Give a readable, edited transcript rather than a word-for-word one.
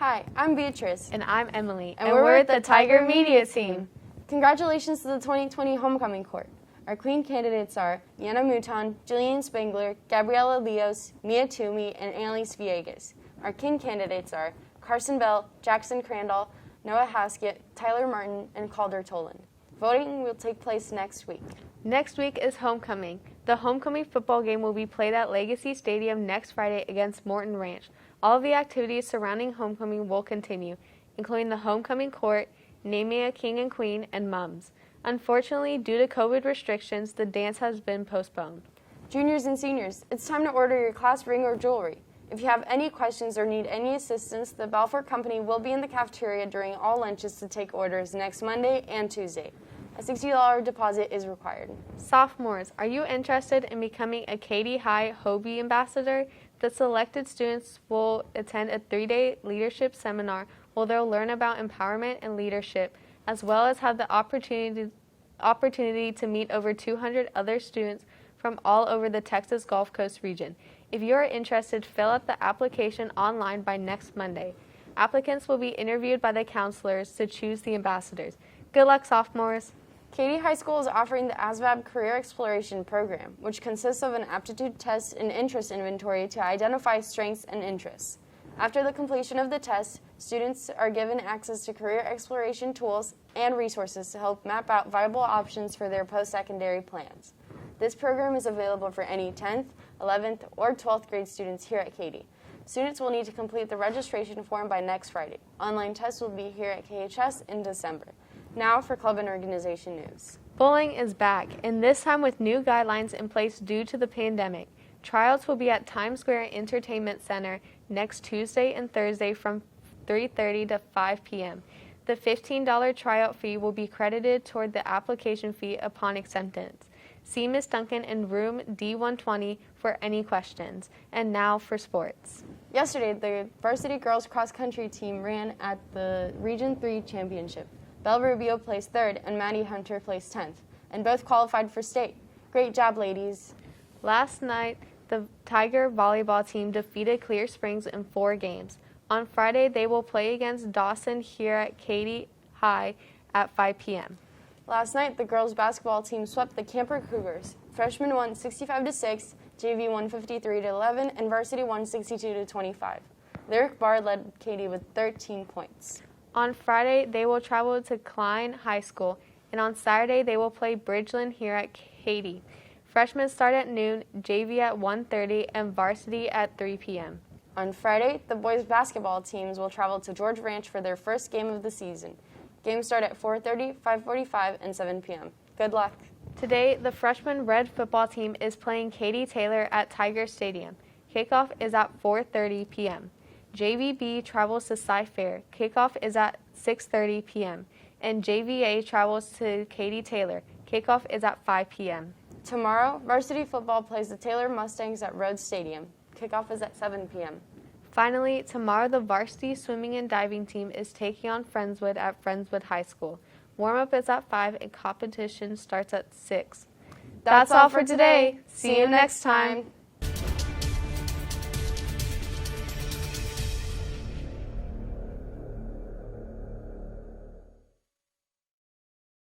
Hi, I'm Beatrice. And I'm Emily. And we're with the Tiger Media Team. Congratulations to the 2020 Homecoming Court. Our Queen candidates are Yana Mouton, Jillian Spangler, Gabriela Leos, Mia Toomey, and Annalise Villegas. Our King candidates are Carson Bell, Jackson Crandall, Noah Haskett, Tyler Martin, and Calder Toland. Voting will take place next week. Next week is homecoming. The homecoming football game will be played at Legacy Stadium next Friday against Morton Ranch. All of the activities surrounding homecoming will continue, including the homecoming court, naming a king and queen, and mums. Unfortunately, due to COVID restrictions, the dance has been postponed. Juniors and seniors, it's time to order your class ring or jewelry. If you have any questions or need any assistance, the Balfour Company will be in the cafeteria during all lunches to take orders next Monday and Tuesday. A $60 deposit is required. Sophomores, are you interested in becoming a Katy High HOBY ambassador? The selected students will attend a 3-day leadership seminar where they'll learn about empowerment and leadership, as well as have the opportunity to meet over 200 other students from all over the Texas Gulf Coast region. If you are interested, fill out the application online by next Monday. Applicants will be interviewed by the counselors to choose the ambassadors. Good luck, sophomores! Katy High School is offering the ASVAB Career Exploration Program, which consists of an aptitude test and interest inventory to identify strengths and interests. After the completion of the test, students are given access to career exploration tools and resources to help map out viable options for their post-secondary plans. This program is available for any 10th, 11th, or 12th grade students here at Katy. Students will need to complete the registration form by next Friday. Online tests will be here at KHS in December. Now for club and organization news. Bowling is back, and this time with new guidelines in place due to the pandemic. Tryouts will be at Times Square Entertainment Center next Tuesday and Thursday from 3:30 to 5 p.m. The $15 tryout fee will be credited toward the application fee upon acceptance. See Ms. Duncan in room D120 for any questions. And now for sports. Yesterday, the varsity girls cross-country team ran at the Region 3 Championship. Belle Rubio placed 3rd and Maddie Hunter placed 10th, and both qualified for state. Great job, ladies. Last night, the Tiger volleyball team defeated Clear Springs in 4 games. On Friday, they will play against Dawson here at Katy High at 5 p.m. Last night, the girls basketball team swept the Camper Cougars. Freshmen won 65-6, JV won 53-11, and varsity won 62-25. Lyric Barr led Katy with 13 points. On Friday, they will travel to Klein High School, and on Saturday, they will play Bridgeland here at Katy. Freshmen start at noon, JV at 1:30, and varsity at 3 p.m. On Friday, the boys basketball teams will travel to George Ranch for their first game of the season. Games start at 4:30, 5:45, and 7 p.m. Good luck. Today, the freshman red football team is playing Katy Taylor at Tiger Stadium. Kickoff is at 4:30 p.m. JVB travels to Cy-Fair. Kickoff is at 6:30 p.m. And JVA travels to Katy Taylor. Kickoff is at 5 p.m. Tomorrow, varsity football plays the Taylor Mustangs at Rhodes Stadium. Kickoff is at 7 p.m. Finally, tomorrow the varsity swimming and diving team is taking on Friendswood at Friendswood High School. Warm-up is at 5 and competition starts at 6. That's all for today. See you next time.